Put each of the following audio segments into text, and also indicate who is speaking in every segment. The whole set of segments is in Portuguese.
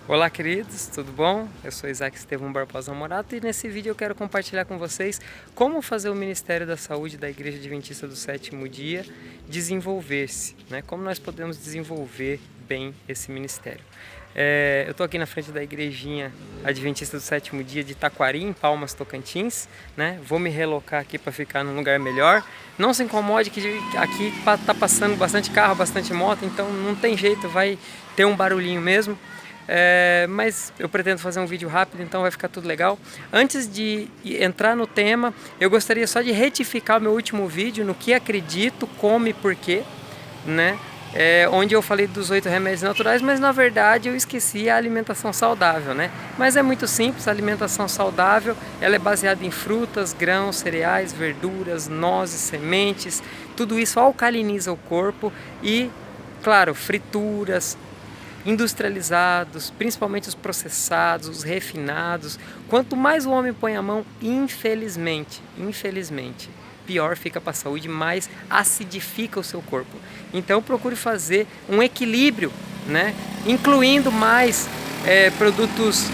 Speaker 1: Olá, queridos, tudo bom? Eu sou Isaac Estevão Barbosa Morato e nesse vídeo eu quero compartilhar com vocês como fazer o Ministério da Saúde da Igreja Adventista do Sétimo Dia desenvolver-se, né? Como nós podemos desenvolver bem esse ministério. Eu estou aqui na frente da igrejinha Adventista do Sétimo Dia de Taquari, em Palmas, Tocantins, né? Vou me relocar aqui para ficar num lugar melhor. Não se incomode que aqui está passando bastante carro, bastante moto, então não tem jeito, vai ter um barulhinho mesmo. Mas eu pretendo fazer um vídeo rápido, então vai ficar tudo legal. Antes de entrar no tema, eu gostaria só de retificar o meu último vídeo no que acredito, como e porquê, né? Onde eu falei dos 8 remédios naturais, mas na verdade eu esqueci a alimentação saudável, né? Mas é muito simples, a alimentação saudável, ela é baseada em frutas, grãos, cereais, verduras, nozes, sementes, tudo isso alcaliniza o corpo e, claro, frituras, industrializados, principalmente os processados, os refinados. Quanto mais o homem põe a mão, infelizmente, pior fica para a saúde, mais acidifica o seu corpo. Então procure fazer um equilíbrio, né? Incluindo mais produtos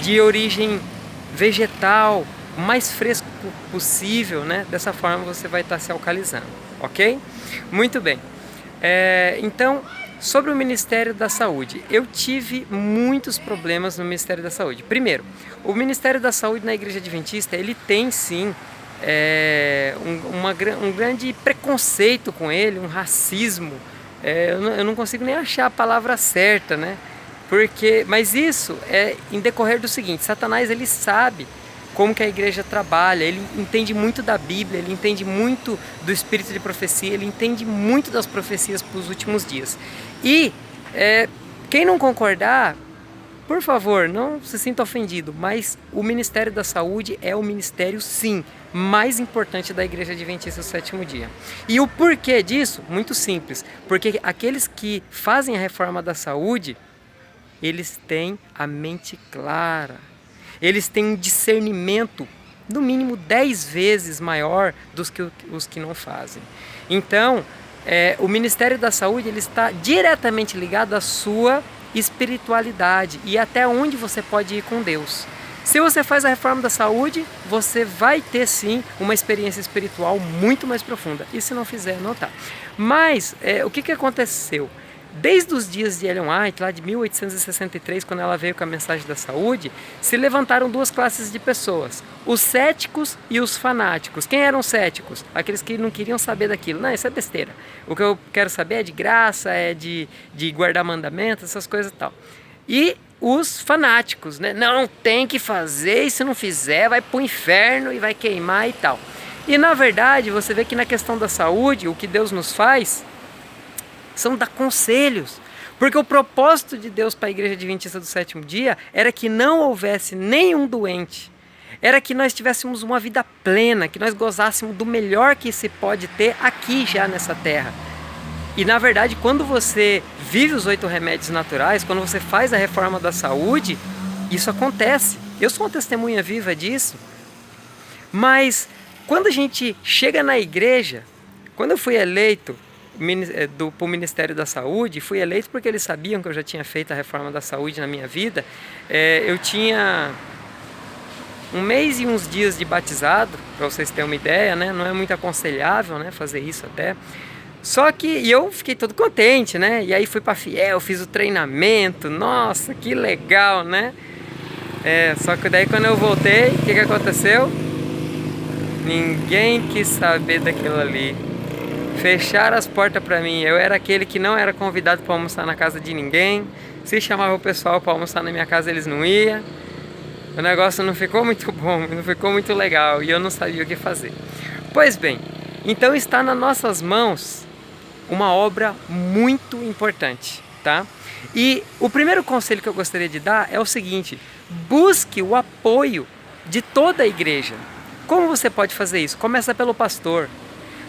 Speaker 1: de origem vegetal, o mais fresco possível, né? Dessa forma você vai estar se alcalizando, ok? Muito bem. Então, sobre o Ministério da Saúde, eu tive muitos problemas no Ministério da Saúde. Primeiro, o Ministério da Saúde na Igreja Adventista, ele tem sim um grande preconceito com ele, um racismo. Eu não consigo nem achar a palavra certa, né? Mas isso é em decorrer do seguinte: Satanás, ele sabe como que a igreja trabalha, ele entende muito da Bíblia, ele entende muito do espírito de profecia, ele entende muito das profecias para os últimos dias. E quem não concordar, por favor, não se sinta ofendido, mas o Ministério da Saúde é o ministério, sim, mais importante da Igreja Adventista do Sétimo Dia. E o porquê disso? Muito simples, porque aqueles que fazem a reforma da saúde, eles têm a mente clara. Eles têm um discernimento, no mínimo 10 vezes maior dos que os que não fazem. Então, o Ministério da Saúde, ele está diretamente ligado à sua espiritualidade e até onde você pode ir com Deus. Se você faz a reforma da saúde, você vai ter sim uma experiência espiritual muito mais profunda. E se não fizer, não tá. Mas o que aconteceu? Desde os dias de Ellen White, lá de 1863, quando ela veio com a mensagem da saúde, se levantaram duas classes de pessoas, os céticos e os fanáticos. Quem eram céticos? Aqueles que não queriam saber daquilo. Não, isso é besteira. O que eu quero saber é de graça, é de guardar mandamentos, essas coisas e tal. E os fanáticos, né? Não, tem que fazer, e se não fizer vai pro inferno e vai queimar e tal. E na verdade, você vê que na questão da saúde, o que Deus nos faz são dar conselhos, porque o propósito de Deus para a Igreja Adventista do Sétimo Dia era que não houvesse nenhum doente, era que nós tivéssemos uma vida plena, que nós gozássemos do melhor que se pode ter aqui já nessa terra. E na verdade, quando você vive os 8 remédios naturais, quando você faz a reforma da saúde, isso acontece. Eu sou uma testemunha viva disso. Mas quando a gente chega na igreja, quando eu fui eleito para o Ministério da Saúde, fui eleito porque eles sabiam que eu já tinha feito a reforma da saúde na minha vida. Eu tinha 1 mês e uns dias de batizado, para vocês terem uma ideia, né? Não é muito aconselhável, né, fazer isso até. Só que eu fiquei todo contente, né? E aí fui para Fiel, fiz o treinamento, nossa, que legal, né? Só que daí quando eu voltei, o que aconteceu? Ninguém quis saber daquilo ali. Fecharam as portas para mim. Eu era aquele que não era convidado para almoçar na casa de ninguém. Se chamava o pessoal para almoçar na minha casa, eles não iam. O negócio não ficou muito bom, não ficou muito legal e eu não sabia o que fazer. Pois bem, então está nas nossas mãos uma obra muito importante, tá? E o primeiro conselho que eu gostaria de dar é o seguinte: busque o apoio de toda a igreja. Como você pode fazer isso? Começa pelo pastor.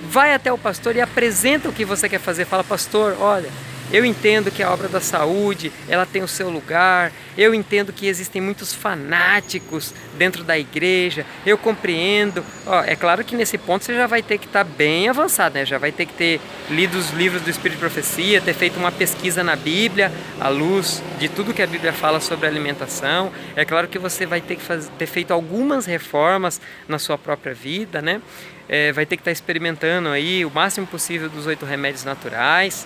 Speaker 1: Vai até o pastor e apresenta o que você quer fazer. Fala: pastor, olha, Eu entendo que a obra da saúde, ela tem o seu lugar, eu entendo que existem muitos fanáticos dentro da igreja, eu compreendo. É claro que nesse ponto você já vai ter que estar bem avançado, né? Já vai ter que ter lido os livros do Espírito de Profecia, ter feito uma pesquisa na Bíblia, à luz de tudo que a Bíblia fala sobre alimentação. É claro que você vai ter que ter feito algumas reformas na sua própria vida, né? Vai ter que estar experimentando aí o máximo possível dos 8 remédios naturais.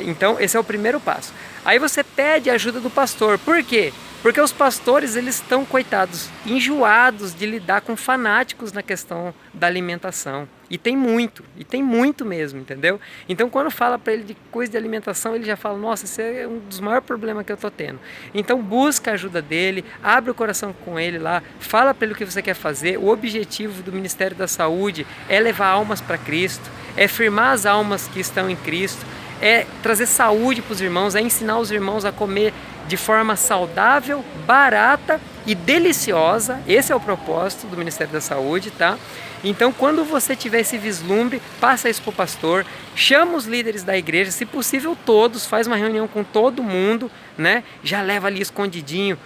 Speaker 1: Então esse é o primeiro passo. Aí você pede a ajuda do pastor. Por quê? Porque os pastores, eles estão, coitados, enjoados de lidar com fanáticos na questão da alimentação. E tem muito mesmo, entendeu? Então quando fala para ele de coisa de alimentação, ele já fala, nossa, esse é um dos maiores problemas que eu estou tendo. Então busca a ajuda dele, abre o coração com ele lá, fala para ele o que você quer fazer. O objetivo do Ministério da Saúde é levar almas para Cristo, é firmar as almas que estão em Cristo, é trazer saúde para os irmãos, é ensinar os irmãos a comer de forma saudável, barata e deliciosa. Esse é o propósito do Ministério da Saúde, tá? Então, quando você tiver esse vislumbre, passa isso para o pastor, chama os líderes da igreja, se possível todos, faz uma reunião com todo mundo, né? Já leva ali escondidinho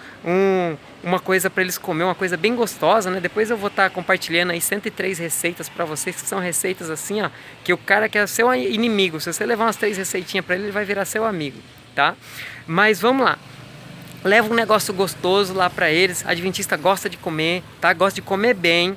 Speaker 1: uma coisa para eles comer, uma coisa bem gostosa, né? Depois eu vou estar compartilhando aí 103 receitas para vocês, que são receitas assim, ó, que o cara quer ser seu inimigo. Se você levar umas 3 receitinhas para ele, ele vai virar seu amigo, tá? Mas vamos lá. Leva um negócio gostoso lá para eles. A adventista gosta de comer, tá? Gosta de comer bem,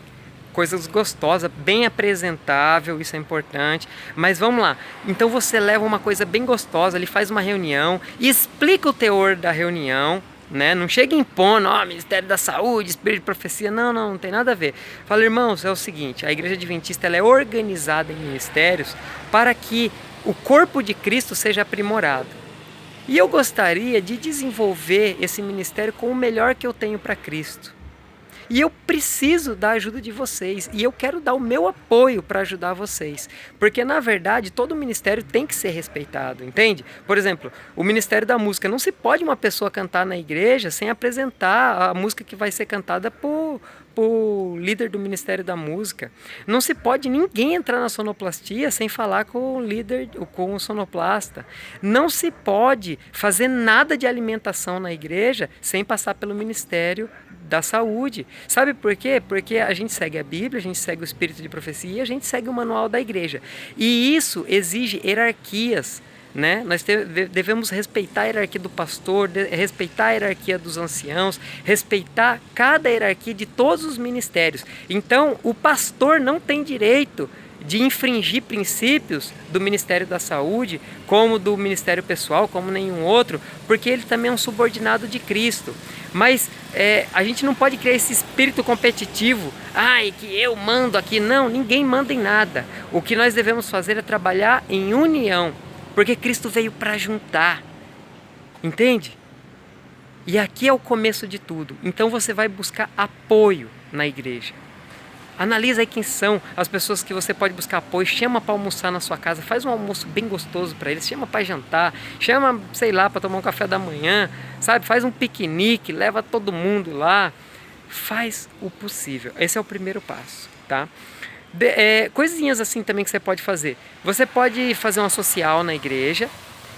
Speaker 1: coisas gostosas, bem apresentável, isso é importante. Mas vamos lá. Então você leva uma coisa bem gostosa, ele faz uma reunião, explica o teor da reunião, né? Não chega impondo, Ministério da Saúde, Espírito de Profecia, não tem nada a ver. Fala, irmãos, é o seguinte, a Igreja Adventista, ela é organizada em ministérios para que o corpo de Cristo seja aprimorado. E eu gostaria de desenvolver esse ministério com o melhor que eu tenho para Cristo. E eu preciso da ajuda de vocês. E eu quero dar o meu apoio para ajudar vocês. Porque, na verdade, todo ministério tem que ser respeitado, entende? Por exemplo, o Ministério da Música. Não se pode uma pessoa cantar na igreja sem apresentar a música que vai ser cantada por líder do Ministério da Música. Não se pode ninguém entrar na sonoplastia sem falar com o líder, com o sonoplasta. Não se pode fazer nada de alimentação na igreja sem passar pelo Ministério da Saúde. Sabe por quê? Porque a gente segue a Bíblia, a gente segue o Espírito de Profecia e a gente segue o manual da igreja. E isso exige hierarquias, né? Nós devemos respeitar a hierarquia do pastor, respeitar a hierarquia dos anciãos, respeitar cada hierarquia de todos os ministérios. Então, o pastor não tem direito de infringir princípios do Ministério da Saúde, como do Ministério Pessoal, como nenhum outro, porque ele também é um subordinado de Cristo. Mas a gente não pode criar esse espírito competitivo, que eu mando aqui. Não, ninguém manda em nada. O que nós devemos fazer é trabalhar em união, porque Cristo veio para juntar, entende? E aqui é o começo de tudo. Então você vai buscar apoio na igreja. Analisa aí quem são as pessoas que você pode buscar apoio, chama para almoçar na sua casa, faz um almoço bem gostoso para eles, chama para jantar, chama, sei lá, para tomar um café da manhã, sabe? Faz um piquenique, leva todo mundo lá, faz o possível. Esse é o primeiro passo, tá? Coisinhas assim também que você pode fazer. Você pode fazer uma social na igreja,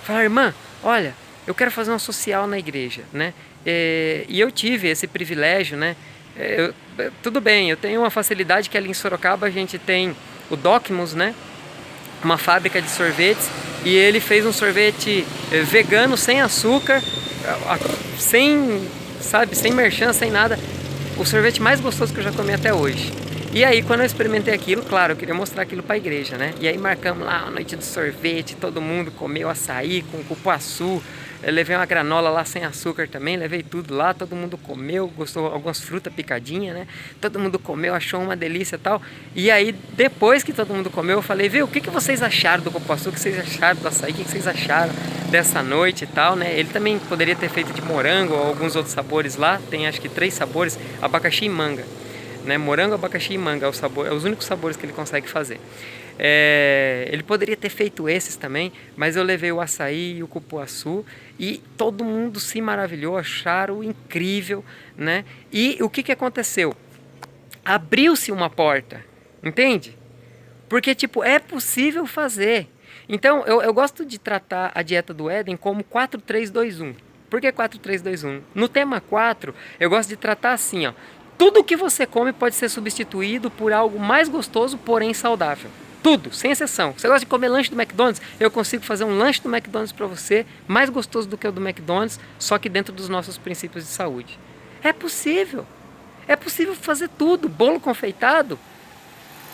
Speaker 1: falar, irmã, olha, eu quero fazer uma social na igreja, né? E eu tive esse privilégio, né? Tudo bem, eu tenho uma facilidade que ali em Sorocaba a gente tem o Docmus, né? Uma fábrica de sorvetes, e ele fez um sorvete vegano, sem açúcar, sem merchan, sem nada. O sorvete mais gostoso que eu já comi até hoje. E aí, quando eu experimentei aquilo, claro, eu queria mostrar aquilo para a igreja, né? E aí marcamos lá a noite do sorvete, todo mundo comeu açaí com cupuaçu. Eu levei uma granola lá sem açúcar também, levei tudo lá, todo mundo comeu, gostou, algumas frutas picadinhas, né? Todo mundo comeu, achou uma delícia e tal. E aí, depois que todo mundo comeu, eu falei, viu, o que vocês acharam do cupuaçu, o que vocês acharam do açaí, o que vocês acharam dessa noite e tal, né? Ele também poderia ter feito de morango ou alguns outros sabores lá, tem acho que 3 sabores, abacaxi e manga. Né? Morango, abacaxi e manga é os únicos sabores que ele consegue fazer. Ele poderia ter feito esses também, mas eu levei o açaí e o cupuaçu e todo mundo se maravilhou, acharam incrível, né? E o que aconteceu? Abriu-se uma porta, entende? Porque, é possível fazer. Então, eu gosto de tratar a dieta do Éden como 4-3-2-1. Por que 4-3-2-1? No tema 4, eu gosto de tratar assim, ó. Tudo que você come pode ser substituído por algo mais gostoso, porém saudável. Tudo, sem exceção. Você gosta de comer lanche do McDonald's? Eu consigo fazer um lanche do McDonald's para você, mais gostoso do que o do McDonald's, só que dentro dos nossos princípios de saúde. É possível. É possível fazer tudo. Bolo confeitado.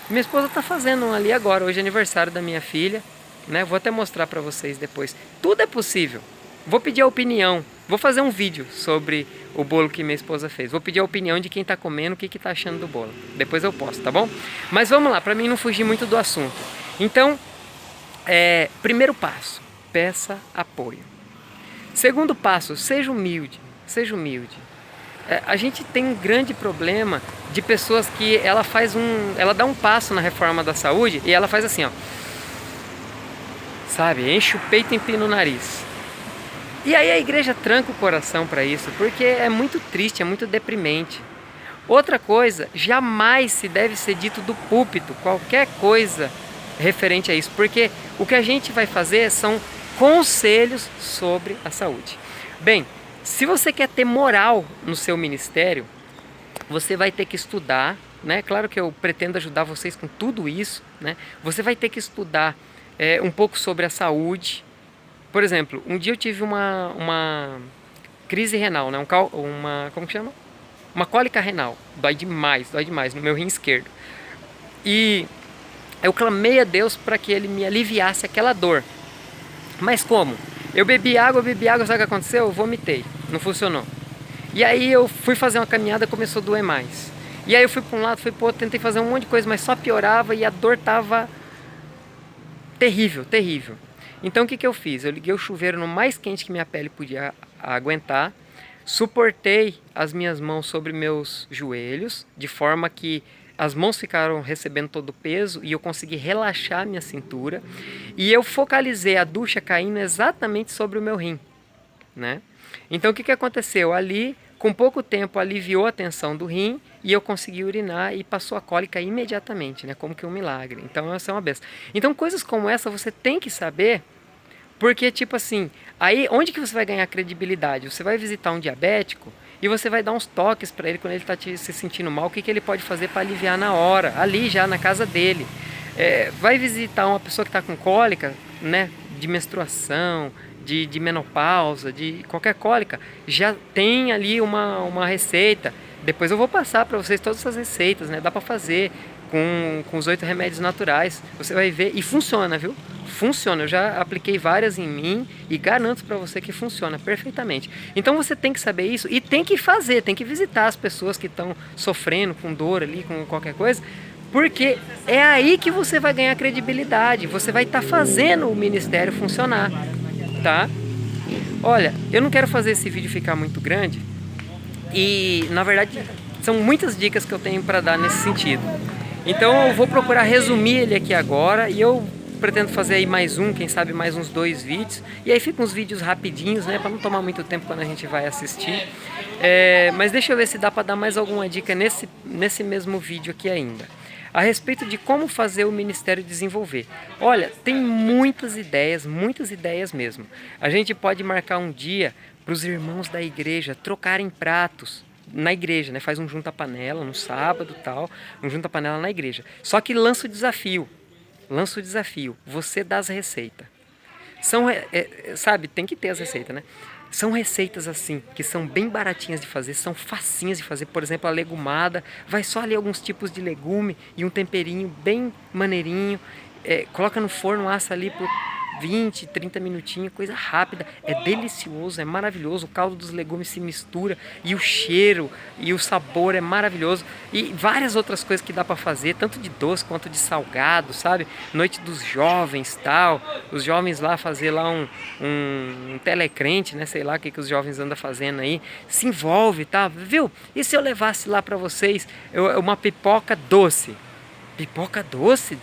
Speaker 1: Minha esposa está fazendo um ali agora. Hoje é aniversário da minha filha, né? Vou até mostrar para vocês depois. Tudo é possível. Vou pedir a opinião. Vou fazer um vídeo sobre o bolo que minha esposa fez. Vou pedir a opinião de quem está comendo, o que está achando do bolo. Depois eu posto, tá bom? Mas vamos lá, para mim não fugir muito do assunto. Então, primeiro passo, peça apoio. Segundo passo, seja humilde. Seja humilde. A gente tem um grande problema de pessoas que ela dá um passo na reforma da saúde e ela faz assim, ó. Sabe, enche o peito e empina o nariz. E aí a igreja tranca o coração para isso, porque é muito triste, é muito deprimente. Outra coisa, jamais se deve ser dito do púlpito qualquer coisa referente a isso, porque o que a gente vai fazer são conselhos sobre a saúde. Bem, se você quer ter moral no seu ministério, você vai ter que estudar, né? Claro que eu pretendo ajudar vocês com tudo isso, né? Você vai ter que estudar um pouco sobre a saúde. Por exemplo, um dia eu tive uma crise renal, né? Como que chama? Uma cólica renal. Dói demais no meu rim esquerdo. E eu clamei a Deus para que Ele me aliviasse aquela dor. Mas como? Eu bebi água, sabe o que aconteceu? Eu vomitei, não funcionou. E aí eu fui fazer uma caminhada, começou a doer mais. E aí eu fui para um lado, fui para o outro, tentei fazer um monte de coisa, mas só piorava e a dor tava terrível, terrível. Então o que eu fiz? Eu liguei o chuveiro no mais quente que minha pele podia aguentar, suportei as minhas mãos sobre meus joelhos, de forma que as mãos ficaram recebendo todo o peso e eu consegui relaxar minha cintura. E eu focalizei a ducha caindo exatamente sobre o meu rim, né? Então o que aconteceu? Ali, com pouco tempo, aliviou a tensão do rim e eu consegui urinar e passou a cólica imediatamente, né? Como que um milagre. Então essa é uma benção. Então coisas como essa você tem que saber, porque tipo assim, aí onde que você vai ganhar credibilidade? Você vai visitar um diabético e você vai dar uns toques para ele quando ele está se sentindo mal, o que ele pode fazer para aliviar na hora, ali já na casa dele. Vai visitar uma pessoa que está com cólica, né? De menstruação, de menopausa, de qualquer cólica, já tem ali uma receita. Depois eu vou passar para vocês todas essas receitas, né? Dá para fazer com os 8 remédios naturais. Você vai ver e funciona, viu? Funciona. Eu já apliquei várias em mim e garanto para você que funciona perfeitamente. Então você tem que saber isso e tem que fazer, tem que visitar as pessoas que estão sofrendo com dor ali, com qualquer coisa, porque é aí que você vai ganhar credibilidade. Você vai estar fazendo o ministério funcionar. Tá? Olha, eu não quero fazer esse vídeo ficar muito grande e, na verdade, são muitas dicas que eu tenho para dar nesse sentido. Então eu vou procurar resumir ele aqui agora e eu pretendo fazer aí mais quem sabe mais uns 2 vídeos. E aí ficam uns vídeos rapidinhos, né, para não tomar muito tempo quando a gente vai assistir. Mas deixa eu ver se dá para dar mais alguma dica nesse mesmo vídeo aqui ainda, a respeito de como fazer o ministério desenvolver. Olha, tem muitas ideias mesmo. A gente pode marcar um dia para os irmãos da igreja trocarem pratos na igreja, né? Faz um junta-panela no sábado, tal, um junta-panela na igreja. Só que lança o desafio, você dá as receitas. Sabe, tem que ter as receitas, né? São receitas assim, que são bem baratinhas de fazer, são facinhas de fazer. Por exemplo, a legumada, vai só ali alguns tipos de legume e um temperinho bem maneirinho. Coloca no forno, assa ali por 20, 30 minutinhos, coisa rápida. É delicioso, é maravilhoso. O caldo dos legumes se mistura e o cheiro e o sabor é maravilhoso. E várias outras coisas que dá para fazer, tanto de doce quanto de salgado, sabe? Noite dos jovens, tal. Os jovens lá fazer lá um telecrente, né? Sei lá o que os jovens andam fazendo aí. Se envolve, tá? Viu? E se eu levasse lá para vocês uma pipoca doce? Pipoca doce?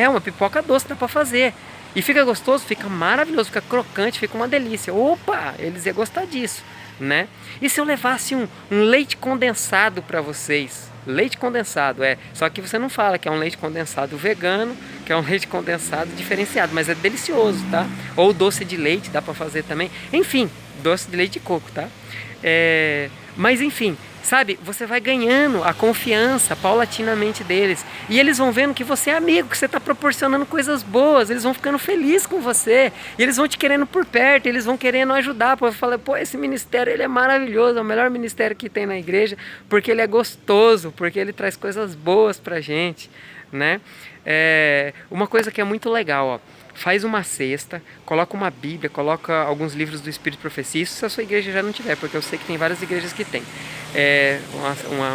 Speaker 1: Uma pipoca doce dá para fazer. E fica gostoso, fica maravilhoso, fica crocante, fica uma delícia. Opa, eles iam gostar disso, né? E se eu levasse um leite condensado para vocês? Leite condensado, Só que você não fala que é um leite condensado vegano, que é um leite condensado diferenciado, mas é delicioso, tá? Ou doce de leite, dá pra fazer também. Enfim, doce de leite de coco, tá? Mas enfim, sabe? Você vai ganhando a confiança paulatinamente deles. E eles vão vendo que você é amigo, que você está proporcionando coisas boas. Eles vão ficando felizes com você. E eles vão te querendo por perto, eles vão querendo ajudar. Eu falo, pô, esse ministério ele é maravilhoso, é o melhor ministério que tem na igreja, porque ele é gostoso, porque ele traz coisas boas pra gente, né? Uma coisa que é muito legal, ó. Faz uma cesta, coloca uma Bíblia, coloca alguns livros do Espírito de Profecia, isso se a sua igreja já não tiver, porque eu sei que tem várias igrejas que tem.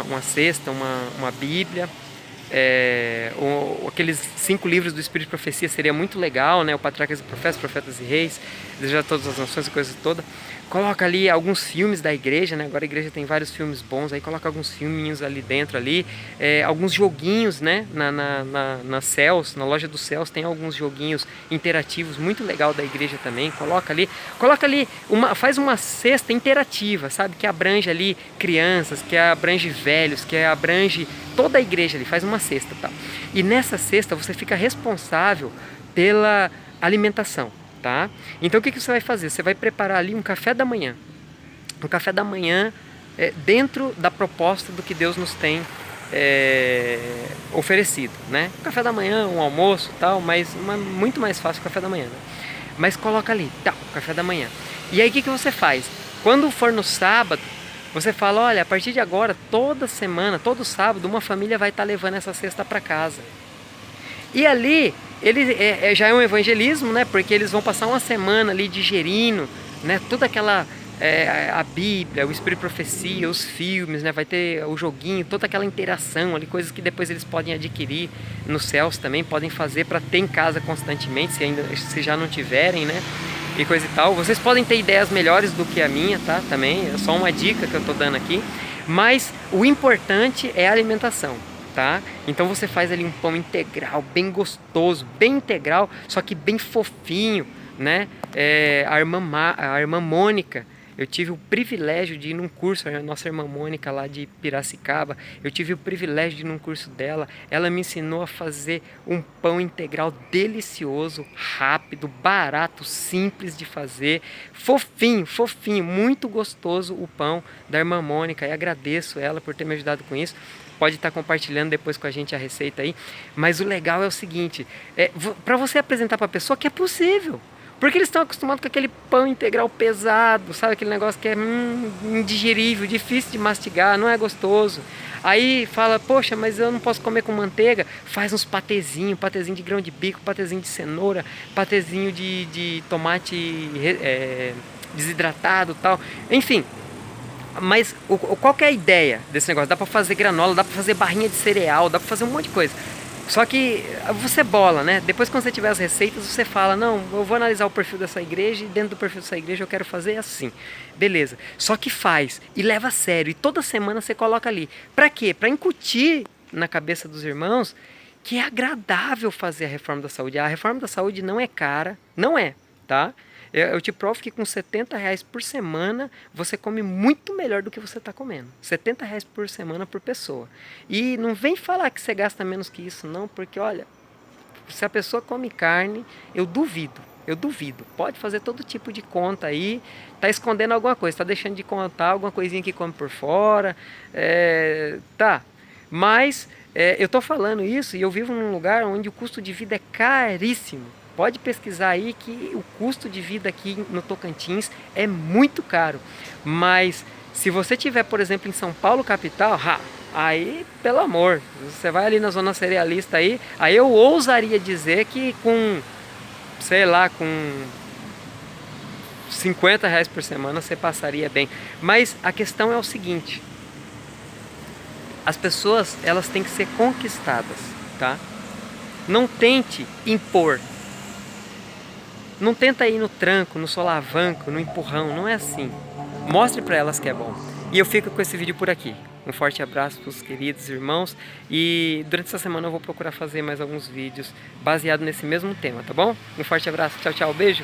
Speaker 1: Uma cesta, uma Bíblia, aqueles 5 livros do Espírito de Profecia seria muito legal, né? O Patriarcas e Profetas, Profetas e Reis, Desejar Todas as Nações e coisas toda. Coloca ali alguns filmes da igreja, né? Agora a igreja tem vários filmes bons, aí coloca alguns filminhos ali dentro, alguns joguinhos, né? Na Céus, na loja dos Céus tem alguns joguinhos interativos, muito legal da igreja também. Coloca ali, faz uma cesta interativa, sabe? Que abrange ali crianças, que abrange velhos, que abrange toda a igreja ali, faz uma cesta, tá? E nessa cesta você fica responsável pela alimentação. Tá? Então o que você vai fazer? Você vai preparar ali um café da manhã. Um café da manhã dentro da proposta do que Deus nos tem oferecido, né? Um café da manhã, um almoço tal, mas muito mais fácil o café da manhã, né? Mas coloca ali, tá, o café da manhã. E aí o que você faz? Quando for no sábado, você fala, olha, a partir de agora, toda semana, todo sábado, uma família vai estar levando essa cesta para casa. E ali, já é um evangelismo, né? Porque eles vão passar uma semana ali digerindo, né? Toda aquela, a Bíblia, o Espírito de Profecia, os filmes, né? Vai ter o joguinho, toda aquela interação ali, coisas que depois eles podem adquirir nos céus também, podem fazer para ter em casa constantemente, se já não tiverem, né? E coisa e tal. Vocês podem ter ideias melhores do que a minha, tá? Também, é só uma dica que eu tô dando aqui. Mas o importante é a alimentação. Tá? Então você faz ali um pão integral, bem gostoso, bem integral, só que bem fofinho, né? A irmã Mônica, eu tive o privilégio de ir num curso, a nossa irmã Mônica lá de Piracicaba, eu tive o privilégio de ir num curso dela, ela me ensinou a fazer um pão integral delicioso, rápido, barato, simples de fazer, fofinho, fofinho, muito gostoso o pão da irmã Mônica, e agradeço ela por ter me ajudado com isso. Pode estar compartilhando depois com a gente a receita aí. Mas o legal é o seguinte, para você apresentar para a pessoa que é possível. Porque eles estão acostumados com aquele pão integral pesado, sabe? Aquele negócio que é indigerível, difícil de mastigar, não é gostoso. Aí fala, poxa, mas eu não posso comer com manteiga. Faz uns patezinho de grão de bico, patezinho de cenoura, patezinho de tomate desidratado e tal. Enfim. Mas qual que é a ideia desse negócio? Dá pra fazer granola, dá pra fazer barrinha de cereal, dá pra fazer um monte de coisa. Só que você bola, né? Depois quando você tiver as receitas, você fala, não, eu vou analisar o perfil dessa igreja e dentro do perfil dessa igreja eu quero fazer assim. Beleza. Só que faz e leva a sério. E toda semana você coloca ali. Pra quê? Pra incutir na cabeça dos irmãos que é agradável fazer a reforma da saúde. A reforma da saúde não é cara, não é, tá? Eu te provo que com R$70 por semana você come muito melhor do que você está comendo. R$70 por semana por pessoa. E não vem falar que você gasta menos que isso não, porque olha, se a pessoa come carne, eu duvido. Pode fazer todo tipo de conta aí, tá escondendo alguma coisa, tá deixando de contar alguma coisinha que come por fora, tá. Mas eu tô falando isso e eu vivo num lugar onde o custo de vida é caríssimo. Pode pesquisar aí que o custo de vida aqui no Tocantins é muito caro. Mas se você tiver, por exemplo, em São Paulo, capital, aí, pelo amor, você vai ali na zona cerealista aí eu ousaria dizer que com, sei lá, com R$50 por semana você passaria bem. Mas a questão é o seguinte, as pessoas, elas têm que ser conquistadas, tá? Não tente impor. Não tenta ir no tranco, no solavanco, no empurrão, não é assim. Mostre para elas que é bom. E eu fico com esse vídeo por aqui. Um forte abraço para os queridos irmãos. E durante essa semana eu vou procurar fazer mais alguns vídeos baseados nesse mesmo tema, tá bom? Um forte abraço, tchau, tchau, beijo.